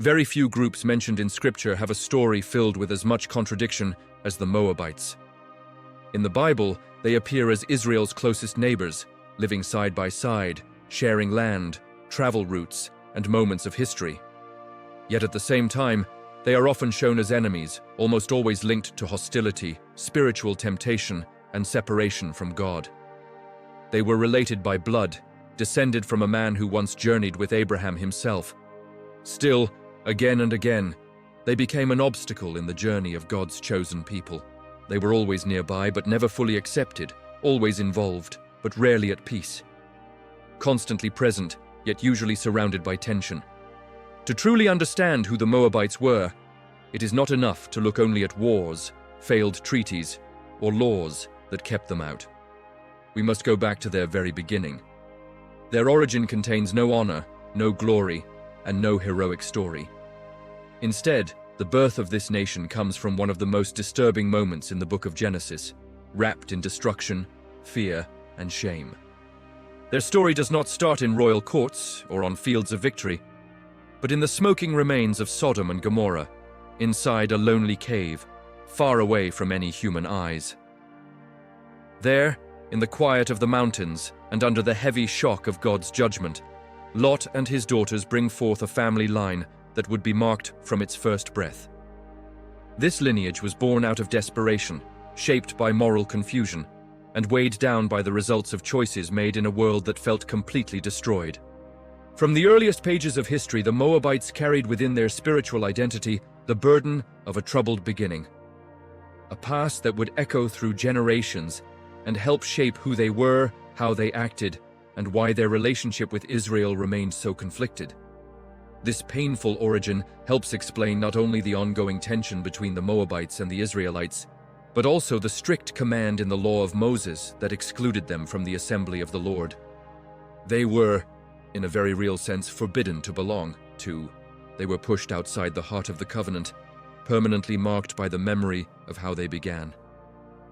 Very few groups mentioned in Scripture have a story filled with as much contradiction as the Moabites. In the Bible, they appear as Israel's closest neighbors, living side by side, sharing land, travel routes, and moments of history. Yet at the same time, they are often shown as enemies, almost always linked to hostility, spiritual temptation, and separation from God. They were related by blood, descended from a man who once journeyed with Abraham himself. Still, again and again, they became an obstacle in the journey of God's chosen people. They were always nearby but never fully accepted, always involved but rarely at peace. Constantly present, yet usually surrounded by tension. To truly understand who the Moabites were, it is not enough to look only at wars, failed treaties, or laws that kept them out. We must go back to their very beginning. Their origin contains no honor, no glory, and no heroic story. Instead, the birth of this nation comes from one of the most disturbing moments in the book of Genesis, wrapped in destruction, fear, and shame. Their story does not start in royal courts or on fields of victory, but in the smoking remains of Sodom and Gomorrah, inside a lonely cave, far away from any human eyes. There, in the quiet of the mountains and under the heavy shock of God's judgment, Lot and his daughters bring forth a family line that would be marked from its first breath. This lineage was born out of desperation, shaped by moral confusion, and weighed down by the results of choices made in a world that felt completely destroyed. From the earliest pages of history, the Moabites carried within their spiritual identity the burden of a troubled beginning. A past that would echo through generations and help shape who they were, how they acted, and why their relationship with Israel remained so conflicted. This painful origin helps explain not only the ongoing tension between the Moabites and the Israelites, but also the strict command in the law of Moses that excluded them from the assembly of the Lord. They were, in a very real sense, forbidden to belong to. They were pushed outside the heart of the covenant, permanently marked by the memory of how they began.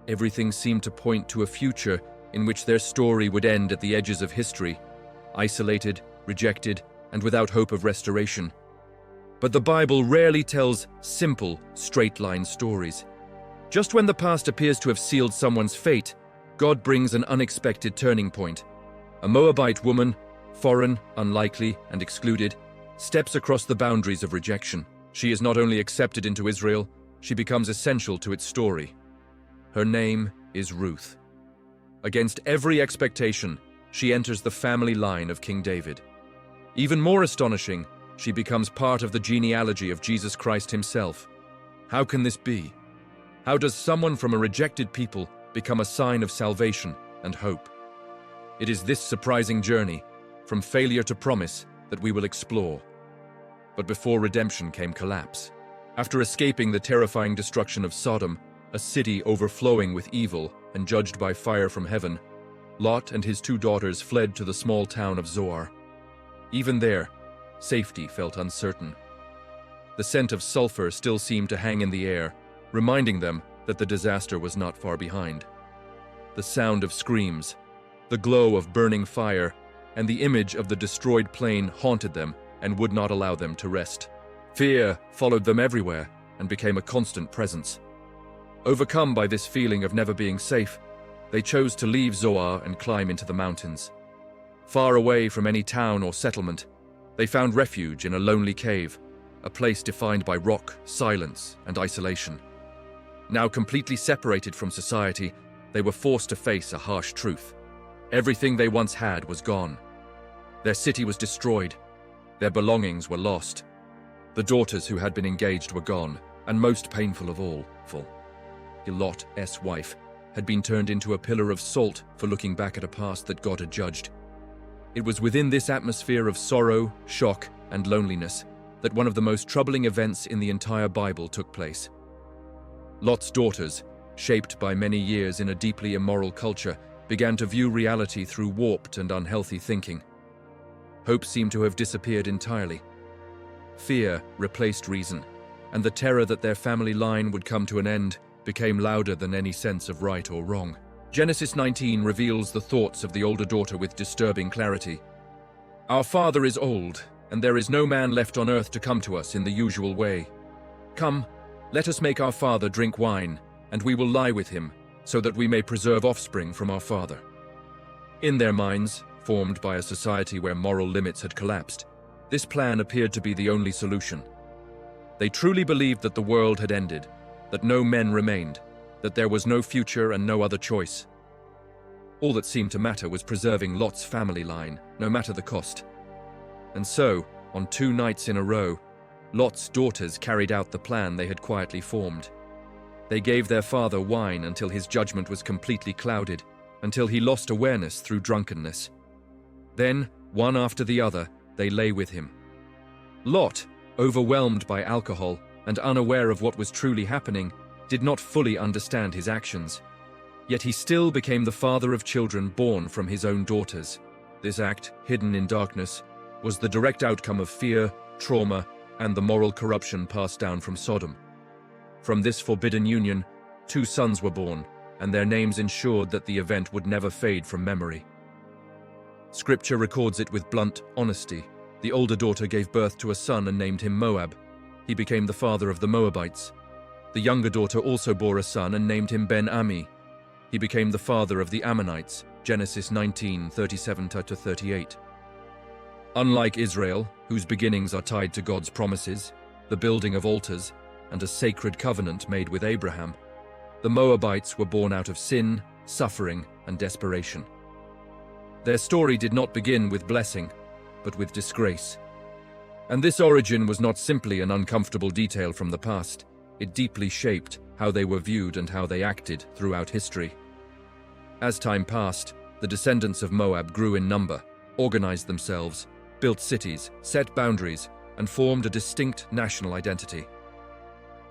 Everything seemed to point to a future in which their story would end at the edges of history, isolated, rejected, and without hope of restoration. But the Bible rarely tells simple, straight-line stories. Just when the past appears to have sealed someone's fate, God brings an unexpected turning point. A Moabite woman, foreign, unlikely, and excluded, steps across the boundaries of rejection. She is not only accepted into Israel, she becomes essential to its story. Her name is Ruth. Against every expectation, she enters the family line of King David. Even more astonishing, she becomes part of the genealogy of Jesus Christ himself. How can this be? How does someone from a rejected people become a sign of salvation and hope? It is this surprising journey, from failure to promise, that we will explore. But before redemption came collapse. After escaping the terrifying destruction of Sodom, a city overflowing with evil and judged by fire from heaven, Lot and his 2 daughters fled to the small town of Zoar. Even there, safety felt uncertain. The scent of sulfur still seemed to hang in the air, reminding them that the disaster was not far behind. The sound of screams, the glow of burning fire, and the image of the destroyed plane haunted them and would not allow them to rest. Fear followed them everywhere and became a constant presence. Overcome by this feeling of never being safe, they chose to leave Zoar and climb into the mountains. Far away from any town or settlement, they found refuge in a lonely cave, a place defined by rock, silence, and isolation. Now completely separated from society, they were forced to face a harsh truth. Everything they once had was gone. Their city was destroyed. Their belongings were lost. The daughters who had been engaged were gone, and most painful of all, Lot's wife had been turned into a pillar of salt for looking back at a past that God had judged. It was within this atmosphere of sorrow, shock, and loneliness that one of the most troubling events in the entire Bible took place. Lot's daughters, shaped by many years in a deeply immoral culture, began to view reality through warped and unhealthy thinking. Hope seemed to have disappeared entirely. Fear replaced reason, and the terror that their family line would come to an end became louder than any sense of right or wrong. Genesis 19 reveals the thoughts of the older daughter with disturbing clarity. "Our father is old, and there is no man left on earth to come to us in the usual way. Come, let us make our father drink wine, and we will lie with him, so that we may preserve offspring from our father." In their minds, formed by a society where moral limits had collapsed, this plan appeared to be the only solution. They truly believed that the world had ended, that no men remained, that there was no future and no other choice. All that seemed to matter was preserving Lot's family line, no matter the cost. And so, on 2 nights in a row, Lot's daughters carried out the plan they had quietly formed. They gave their father wine until his judgment was completely clouded, until he lost awareness through drunkenness. Then, one after the other, they lay with him. Lot, overwhelmed by alcohol and unaware of what was truly happening, did not fully understand his actions. Yet he still became the father of children born from his own daughters. This act, hidden in darkness, was the direct outcome of fear, trauma, and the moral corruption passed down from Sodom. From this forbidden union, 2 sons were born, and their names ensured that the event would never fade from memory. Scripture records it with blunt honesty. The older daughter gave birth to a son and named him Moab. He became the father of the Moabites. The younger daughter also bore a son and named him Ben-Ami. He became the father of the Ammonites, Genesis 19:37-38. Unlike Israel, whose beginnings are tied to God's promises, the building of altars, and a sacred covenant made with Abraham, the Moabites were born out of sin, suffering, and desperation. Their story did not begin with blessing, but with disgrace. And this origin was not simply an uncomfortable detail from the past. It deeply shaped how they were viewed and how they acted throughout history. As time passed, the descendants of Moab grew in number, organized themselves, built cities, set boundaries, and formed a distinct national identity.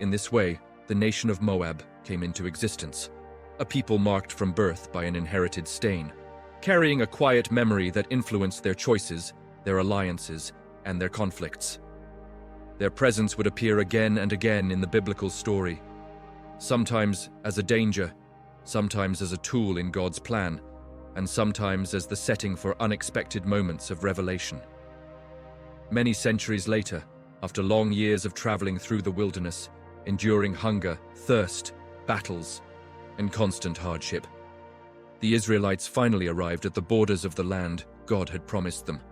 In this way, the nation of Moab came into existence, a people marked from birth by an inherited stain, carrying a quiet memory that influenced their choices, their alliances, and their conflicts. Their presence would appear again and again in the biblical story, sometimes as a danger, sometimes as a tool in God's plan, and sometimes as the setting for unexpected moments of revelation. Many centuries later, after long years of traveling through the wilderness, enduring hunger, thirst, battles, and constant hardship, the Israelites finally arrived at the borders of the land God had promised them.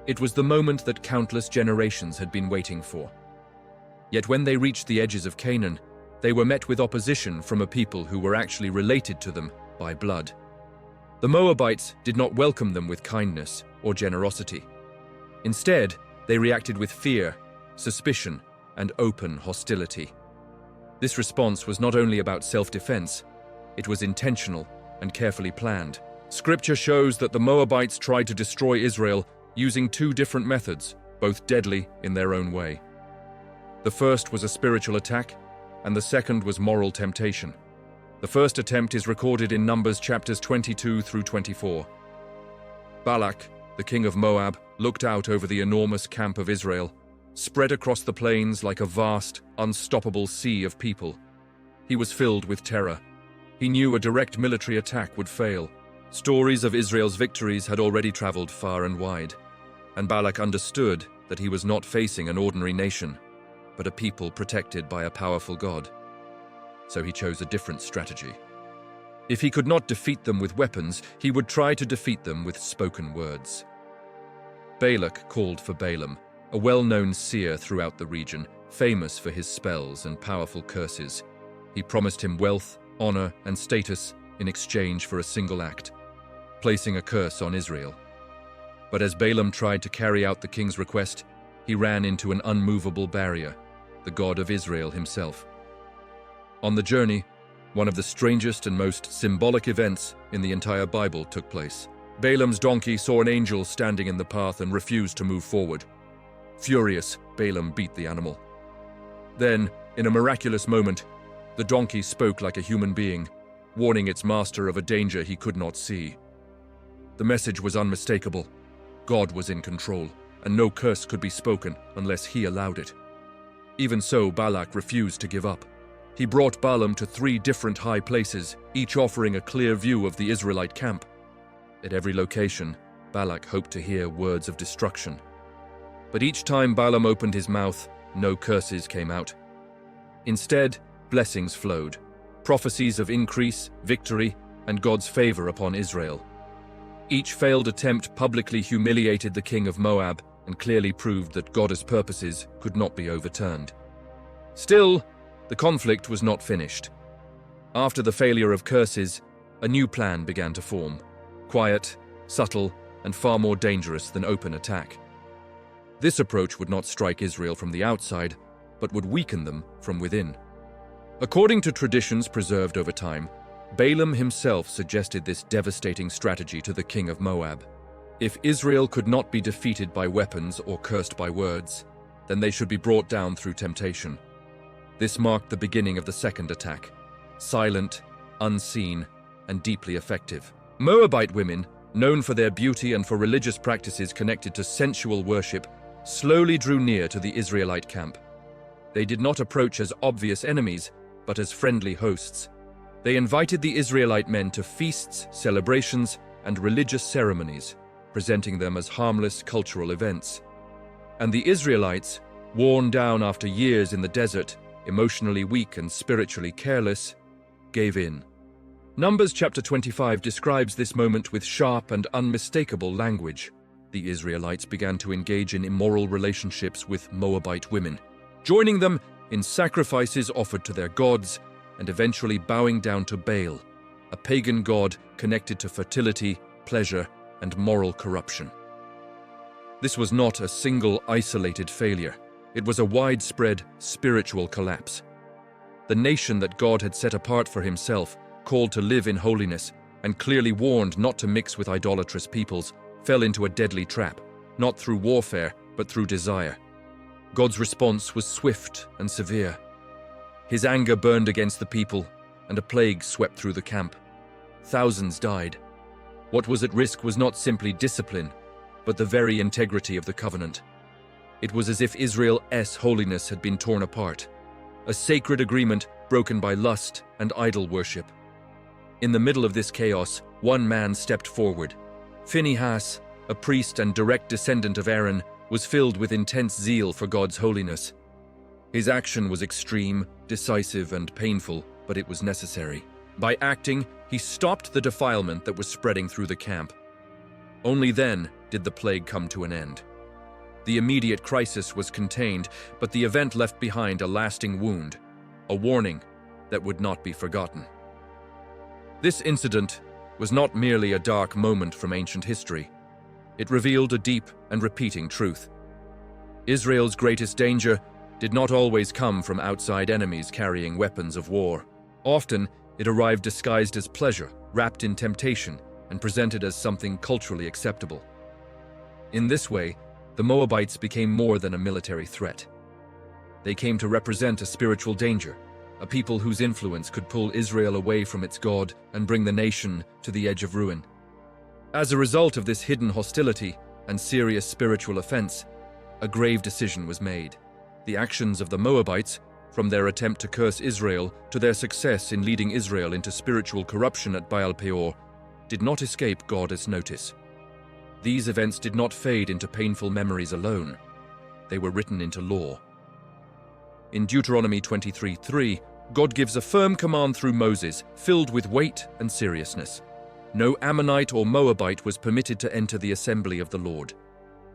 It was the moment that countless generations had been waiting for. Yet when they reached the edges of Canaan, they were met with opposition from a people who were actually related to them by blood. The Moabites did not welcome them with kindness or generosity. Instead, they reacted with fear, suspicion, and open hostility. This response was not only about self-defense, it was intentional and carefully planned. Scripture shows that the Moabites tried to destroy Israel using 2 different methods, both deadly in their own way. The first was a spiritual attack, and the second was moral temptation. The first attempt is recorded in Numbers chapters 22 through 24. Balak, the king of Moab, looked out over the enormous camp of Israel, spread across the plains like a vast, unstoppable sea of people. He was filled with terror. He knew a direct military attack would fail. Stories of Israel's victories had already traveled far and wide, and Balak understood that he was not facing an ordinary nation, but a people protected by a powerful God. So he chose a different strategy. If he could not defeat them with weapons, he would try to defeat them with spoken words. Balak called for Balaam, a well-known seer throughout the region, famous for his spells and powerful curses. He promised him wealth, honor, and status in exchange for a single act, placing a curse on Israel. But as Balaam tried to carry out the king's request, he ran into an unmovable barrier, the God of Israel himself. On the journey, one of the strangest and most symbolic events in the entire Bible took place. Balaam's donkey saw an angel standing in the path and refused to move forward. Furious, Balaam beat the animal. Then, in a miraculous moment, the donkey spoke like a human being, warning its master of a danger he could not see. The message was unmistakable. God was in control, and no curse could be spoken unless he allowed it. Even so, Balak refused to give up. He brought Balaam to 3 different high places, each offering a clear view of the Israelite camp. At every location, Balak hoped to hear words of destruction. But each time Balaam opened his mouth, no curses came out. Instead, blessings flowed, prophecies of increase, victory, and God's favor upon Israel. Each failed attempt publicly humiliated the king of Moab and clearly proved that God's purposes could not be overturned. Still, the conflict was not finished. After the failure of curses, a new plan began to form, quiet, subtle, and far more dangerous than open attack. This approach would not strike Israel from the outside, but would weaken them from within. According to traditions preserved over time, Balaam himself suggested this devastating strategy to the king of Moab. If Israel could not be defeated by weapons or cursed by words, then they should be brought down through temptation. This marked the beginning of the second attack, silent, unseen, and deeply effective. Moabite women, known for their beauty and for religious practices connected to sensual worship, slowly drew near to the Israelite camp. They did not approach as obvious enemies, but as friendly hosts. They invited the Israelite men to feasts, celebrations, and religious ceremonies, presenting them as harmless cultural events. And the Israelites, worn down after years in the desert, emotionally weak and spiritually careless, gave in. Numbers chapter 25 describes this moment with sharp and unmistakable language. The Israelites began to engage in immoral relationships with Moabite women, joining them in sacrifices offered to their gods and eventually bowing down to Baal, a pagan god connected to fertility, pleasure, and moral corruption. This was not a single isolated failure. It was a widespread spiritual collapse. The nation that God had set apart for himself, called to live in holiness, and clearly warned not to mix with idolatrous peoples, fell into a deadly trap, not through warfare, but through desire. God's response was swift and severe. His anger burned against the people, and a plague swept through the camp. Thousands died. What was at risk was not simply discipline, but the very integrity of the covenant. It was as if Israel's holiness had been torn apart, a sacred agreement broken by lust and idol worship. In the middle of this chaos, one man stepped forward. Phinehas, a priest and direct descendant of Aaron, was filled with intense zeal for God's holiness. His action was extreme, decisive, and painful, but it was necessary. By acting, he stopped the defilement that was spreading through the camp. Only then did the plague come to an end. The immediate crisis was contained, but the event left behind a lasting wound, a warning that would not be forgotten. This incident was not merely a dark moment from ancient history. It revealed a deep and repeating truth. Israel's greatest danger did not always come from outside enemies carrying weapons of war. Often, it arrived disguised as pleasure, wrapped in temptation, and presented as something culturally acceptable. In this way, the Moabites became more than a military threat. They came to represent a spiritual danger, a people whose influence could pull Israel away from its God and bring the nation to the edge of ruin. As a result of this hidden hostility and serious spiritual offense, a grave decision was made. The actions of the Moabites, from their attempt to curse Israel to their success in leading Israel into spiritual corruption at Baal Peor, did not escape God's notice. These events did not fade into painful memories alone. They were written into law. In Deuteronomy 23:3, God gives a firm command through Moses, filled with weight and seriousness. No Ammonite or Moabite was permitted to enter the assembly of the Lord.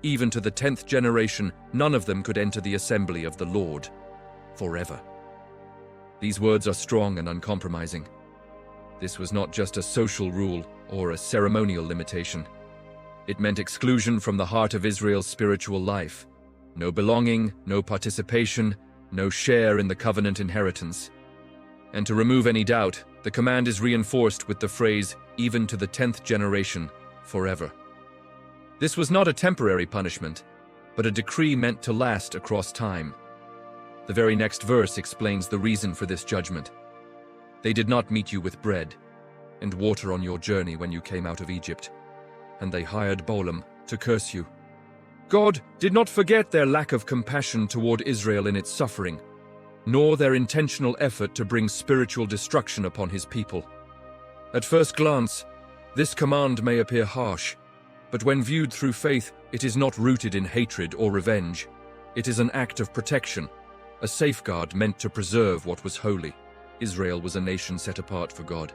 Even to the 10th generation, none of them could enter the assembly of the Lord forever. These words are strong and uncompromising. This was not just a social rule or a ceremonial limitation. It meant exclusion from the heart of Israel's spiritual life. No belonging, no participation, no share in the covenant inheritance. And to remove any doubt, the command is reinforced with the phrase, even to the 10th generation, forever. This was not a temporary punishment, but a decree meant to last across time. The very next verse explains the reason for this judgment. They did not meet you with bread and water on your journey when you came out of Egypt, and they hired Balaam to curse you. God did not forget their lack of compassion toward Israel in its suffering, nor their intentional effort to bring spiritual destruction upon his people. At first glance, this command may appear harsh, but when viewed through faith, It is not rooted in hatred or revenge. It is an act of protection, a safeguard meant to preserve what was holy. Israel was a nation set apart for God,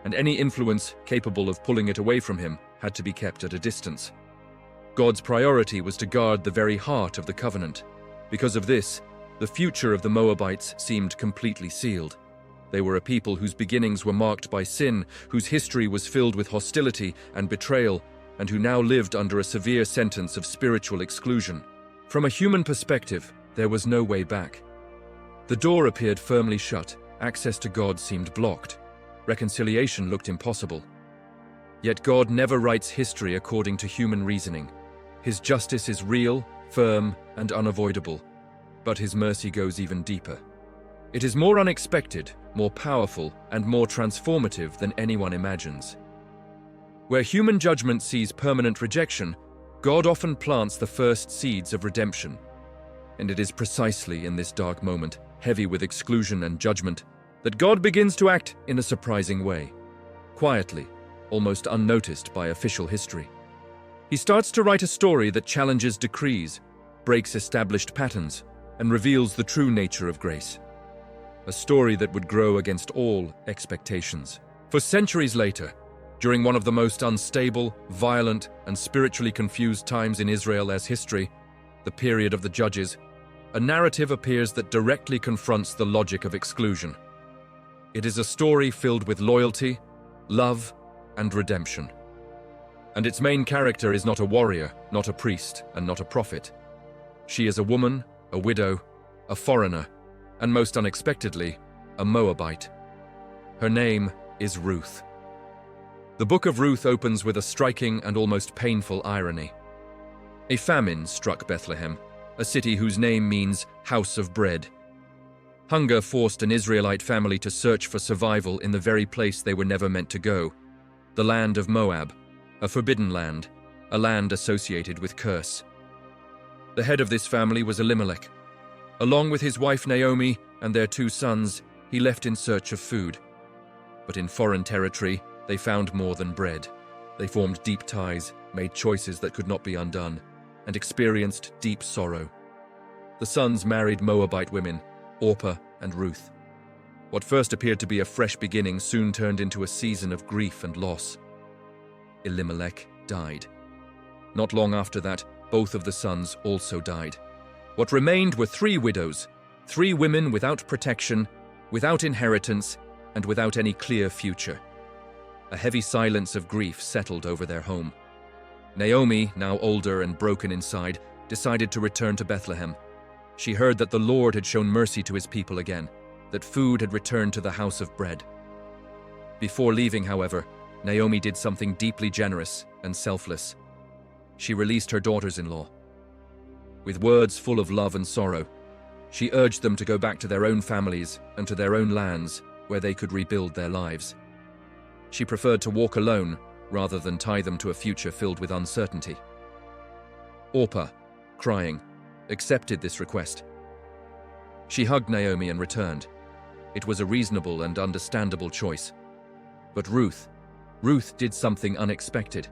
and any influence capable of pulling it away from him had to be kept at a distance. God's priority was to guard the very heart of the covenant. Because of this, the future of the Moabites seemed completely sealed. They were a people whose beginnings were marked by sin, whose history was filled with hostility and betrayal, and who now lived under a severe sentence of spiritual exclusion. From a human perspective, there was no way back. The door appeared firmly shut, access to God seemed blocked, reconciliation looked impossible. Yet God never writes history according to human reasoning. His justice is real, firm, and unavoidable, but his mercy goes even deeper. It is more unexpected, more powerful, and more transformative than anyone imagines. Where human judgment sees permanent rejection, God often plants the first seeds of redemption. And it is precisely in this dark moment, heavy with exclusion and judgment, that God begins to act in a surprising way. Quietly, almost unnoticed by official history. He starts to write a story that challenges decrees, breaks established patterns, and reveals the true nature of grace. A story that would grow against all expectations. For centuries later, during one of the most unstable, violent, and spiritually confused times in Israel's history, the period of the Judges, a narrative appears that directly confronts the logic of exclusion. It is a story filled with loyalty, love, and redemption. And its main character is not a warrior, not a priest, and not a prophet. She is a woman, a widow, a foreigner, and most unexpectedly, a Moabite. Her name is Ruth. The book of Ruth opens with a striking and almost painful irony. A famine struck Bethlehem, a city whose name means house of bread. Hunger forced an Israelite family to search for survival in the very place they were never meant to go, the land of Moab, a forbidden land, a land associated with curse. The head of this family was Elimelech. Along with his wife Naomi and their 2 sons, he left in search of food. But in foreign territory, they found more than bread. They formed deep ties, made choices that could not be undone, and experienced deep sorrow. The sons married Moabite women, Orpah and Ruth. What first appeared to be a fresh beginning soon turned into a season of grief and loss. Elimelech died. Not long after that, both of the sons also died. What remained were 3 widows, 3 women without protection, without inheritance, and without any clear future. A heavy silence of grief settled over their home. Naomi, now older and broken inside, decided to return to Bethlehem. She heard that the Lord had shown mercy to his people again, that food had returned to the house of bread. Before leaving, however, Naomi did something deeply generous and selfless. She released her daughters-in-law. With words full of love and sorrow, she urged them to go back to their own families and to their own lands where they could rebuild their lives. She preferred to walk alone rather than tie them to a future filled with uncertainty. Orpah, crying, accepted this request. She hugged Naomi and returned. It was a reasonable and understandable choice. But Ruth did something unexpected.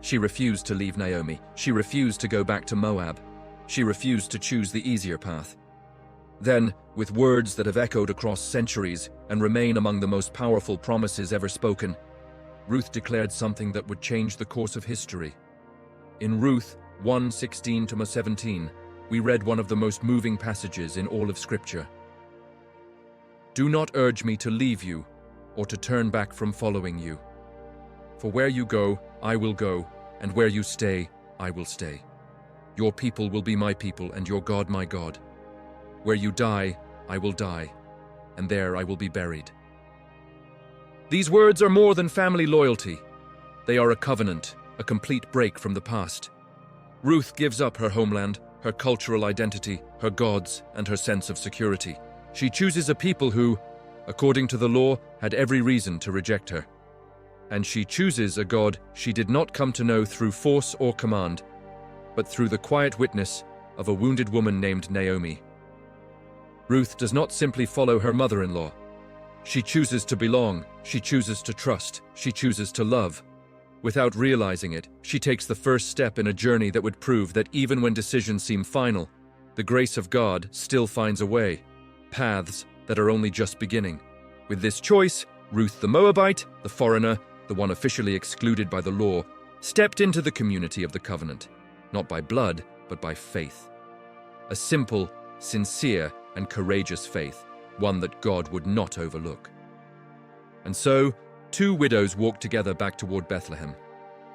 She refused to leave Naomi. She refused to go back to Moab. She refused to choose the easier path. Then, with words that have echoed across centuries and remain among the most powerful promises ever spoken, Ruth declared something that would change the course of history. In Ruth 1:16-17, we read one of the most moving passages in all of Scripture. "Do not urge me to leave you or to turn back from following you. For where you go, I will go, and where you stay, I will stay. Your people will be my people, and your God my God. Where you die, I will die, and there I will be buried." These words are more than family loyalty. They are a covenant, a complete break from the past. Ruth gives up her homeland, her cultural identity, her gods, and her sense of security. She chooses a people who, according to the law, had every reason to reject her. And she chooses a God she did not come to know through force or command, but through the quiet witness of a wounded woman named Naomi. Ruth does not simply follow her mother-in-law. She chooses to belong, she chooses to trust, she chooses to love. Without realizing it, she takes the first step in a journey that would prove that even when decisions seem final, the grace of God still finds a way, paths that are only just beginning. With this choice, Ruth the Moabite, the foreigner, the one officially excluded by the law, stepped into the community of the covenant, not by blood, but by faith. A simple, sincere, and courageous faith, one that God would not overlook. And so, two widows walked together back toward Bethlehem.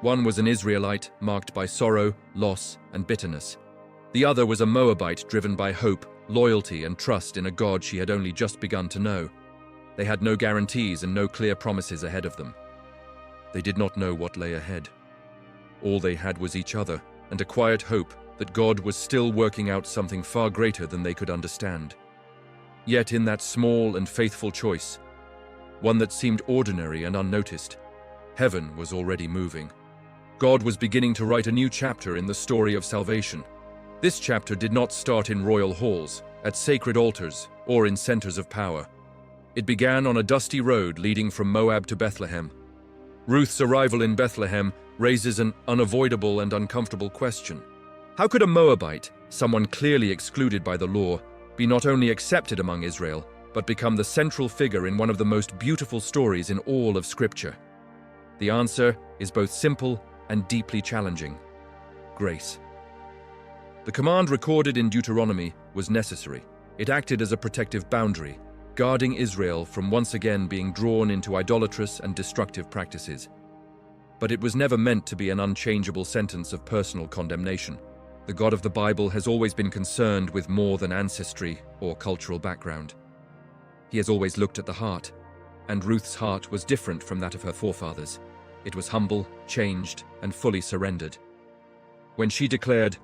One was an Israelite marked by sorrow, loss, and bitterness. The other was a Moabite driven by hope, loyalty, and trust in a God she had only just begun to know. They had no guarantees and no clear promises ahead of them. They did not know what lay ahead. All they had was each other and a quiet hope that God was still working out something far greater than they could understand. Yet in that small and faithful choice, one that seemed ordinary and unnoticed, heaven was already moving. God was beginning to write a new chapter in the story of salvation. This chapter did not start in royal halls, at sacred altars, or in centers of power. It began on a dusty road leading from Moab to Bethlehem. Ruth's arrival in Bethlehem raises an unavoidable and uncomfortable question. How could a Moabite, someone clearly excluded by the law, be not only accepted among Israel, but become the central figure in one of the most beautiful stories in all of Scripture? The answer is both simple and deeply challenging: grace. The command recorded in Deuteronomy was necessary. It acted as a protective boundary, guarding Israel from once again being drawn into idolatrous and destructive practices. But it was never meant to be an unchangeable sentence of personal condemnation. The God of the Bible has always been concerned with more than ancestry or cultural background. He has always looked at the heart, and Ruth's heart was different from that of her forefathers. It was humble, changed, and fully surrendered. When she declared,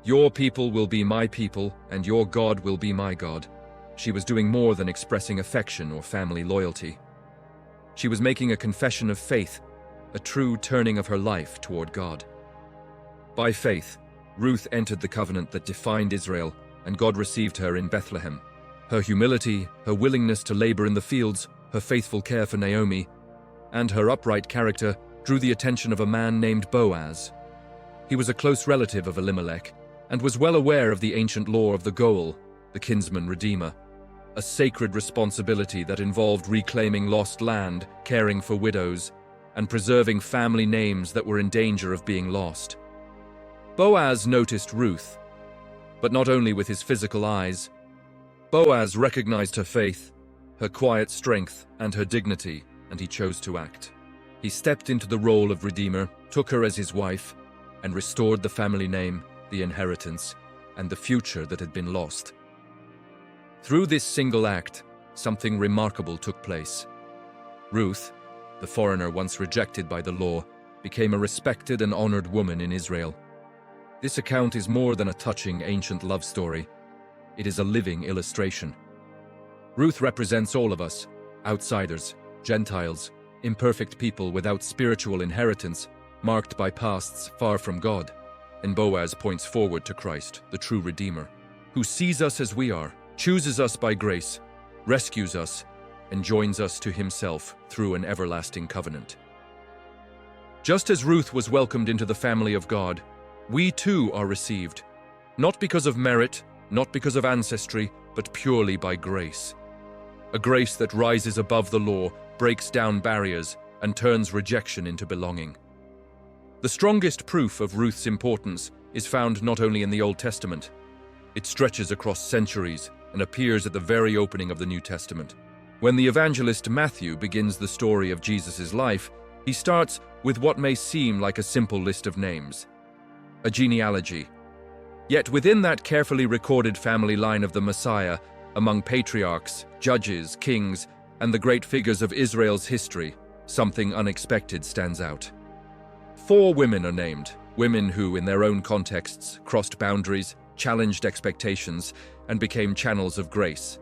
"Your people will be my people, and your God will be my God," she was doing more than expressing affection or family loyalty. She was making a confession of faith, a true turning of her life toward God. By faith, Ruth entered the covenant that defined Israel, and God received her in Bethlehem. Her humility, her willingness to labor in the fields, her faithful care for Naomi, and her upright character drew the attention of a man named Boaz. He was a close relative of Elimelech and was well aware of the ancient law of the Goel, the kinsman redeemer, a sacred responsibility that involved reclaiming lost land, caring for widows, and preserving family names that were in danger of being lost. Boaz noticed Ruth, but not only with his physical eyes. Boaz recognized her faith, her quiet strength, and her dignity, and he chose to act. He stepped into the role of redeemer, took her as his wife, and restored the family name, the inheritance, and the future that had been lost. Through this single act, something remarkable took place. Ruth, the foreigner once rejected by the law, became a respected and honored woman in Israel. This account is more than a touching ancient love story. It is a living illustration. Ruth represents all of us, outsiders, Gentiles, imperfect people without spiritual inheritance, marked by pasts far from God. And Boaz points forward to Christ, the true Redeemer, who sees us as we are, chooses us by grace, rescues us, and joins us to himself through an everlasting covenant. Just as Ruth was welcomed into the family of God, we too are received, not because of merit, not because of ancestry, but purely by grace. A grace that rises above the law, breaks down barriers, and turns rejection into belonging. The strongest proof of Ruth's importance is found not only in the Old Testament. It stretches across centuries and appears at the very opening of the New Testament. When the evangelist Matthew begins the story of Jesus' life, he starts with what may seem like a simple list of names, a genealogy. Yet within that carefully recorded family line of the Messiah, among patriarchs, judges, kings, and the great figures of Israel's history, something unexpected stands out. 4 women are named, women who, in their own contexts, crossed boundaries, challenged expectations, and became channels of grace.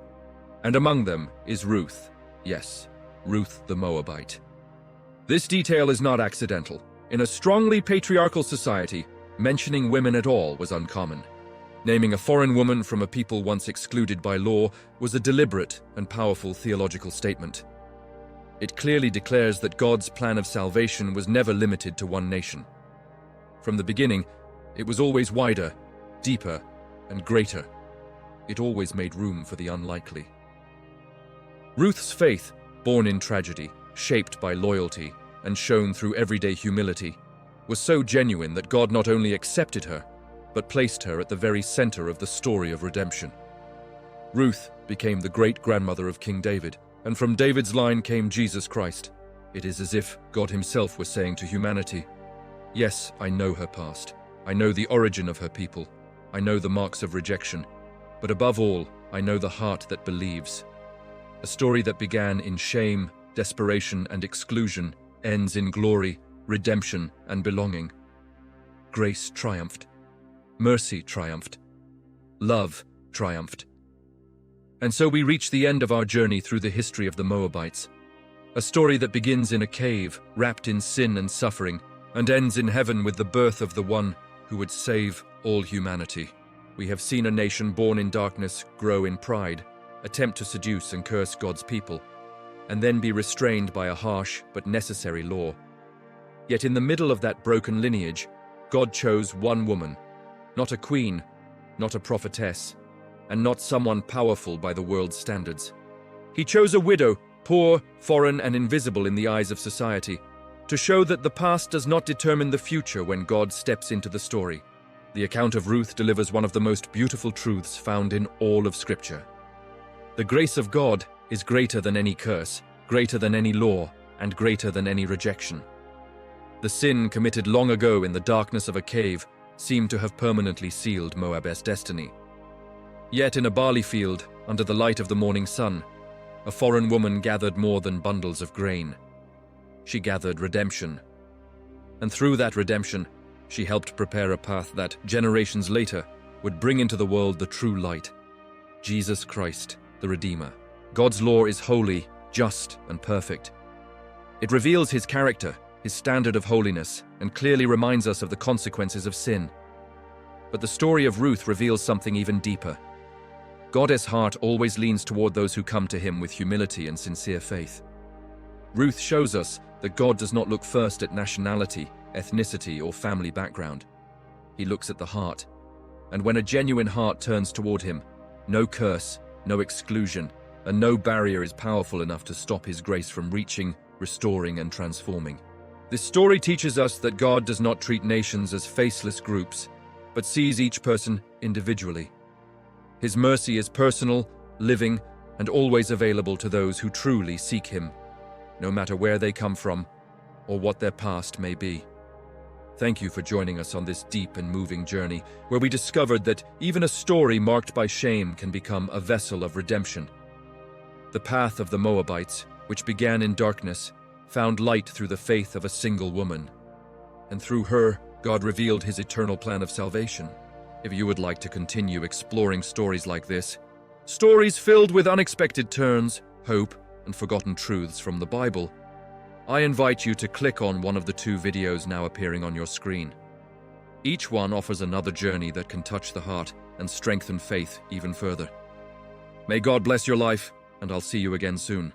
And among them is Ruth. Yes, Ruth the Moabite. This detail is not accidental. In a strongly patriarchal society, mentioning women at all was uncommon. Naming a foreign woman from a people once excluded by law was a deliberate and powerful theological statement. It clearly declares that God's plan of salvation was never limited to one nation. From the beginning, it was always wider, deeper, and greater. It always made room for the unlikely. Ruth's faith, born in tragedy, shaped by loyalty, and shown through everyday humility, was so genuine that God not only accepted her, but placed her at the very center of the story of redemption. Ruth became the great-grandmother of King David, and from David's line came Jesus Christ. It is as if God himself was saying to humanity, "Yes, I know her past. I know the origin of her people. I know the marks of rejection. But above all, I know the heart that believes." A story that began in shame, desperation, and exclusion ends in glory, redemption, and belonging. Grace triumphed. Mercy triumphed. Love triumphed. And so we reach the end of our journey through the history of the Moabites. A story that begins in a cave, wrapped in sin and suffering, and ends in heaven with the birth of the one who would save all humanity. We have seen a nation born in darkness grow in pride, attempt to seduce and curse God's people, and then be restrained by a harsh but necessary law. Yet in the middle of that broken lineage, God chose one woman, not a queen, not a prophetess, and not someone powerful by the world's standards. He chose a widow, poor, foreign, and invisible in the eyes of society, to show that the past does not determine the future when God steps into the story. The account of Ruth delivers one of the most beautiful truths found in all of Scripture. The grace of God is greater than any curse, greater than any law, and greater than any rejection. The sin committed long ago in the darkness of a cave seemed to have permanently sealed Moab's destiny. Yet in a barley field, under the light of the morning sun, a foreign woman gathered more than bundles of grain. She gathered redemption. And through that redemption, she helped prepare a path that, generations later, would bring into the world the true light, Jesus Christ, the Redeemer. God's law is holy, just, and perfect. It reveals his character, his standard of holiness, and clearly reminds us of the consequences of sin. But the story of Ruth reveals something even deeper. God's heart always leans toward those who come to him with humility and sincere faith. Ruth shows us that God does not look first at nationality, ethnicity, or family background. He looks at the heart. And when a genuine heart turns toward him, no curse, no exclusion, and no barrier is powerful enough to stop his grace from reaching, restoring, and transforming. This story teaches us that God does not treat nations as faceless groups, but sees each person individually. His mercy is personal, living, and always available to those who truly seek him, no matter where they come from or what their past may be. Thank you for joining us on this deep and moving journey, where we discovered that even a story marked by shame can become a vessel of redemption. The path of the Moabites, which began in darkness, found light through the faith of a single woman. And through her, God revealed his eternal plan of salvation. If you would like to continue exploring stories like this, stories filled with unexpected turns, hope, and forgotten truths from the Bible, I invite you to click on one of the 2 videos now appearing on your screen. Each one offers another journey that can touch the heart and strengthen faith even further. May God bless your life, and I'll see you again soon.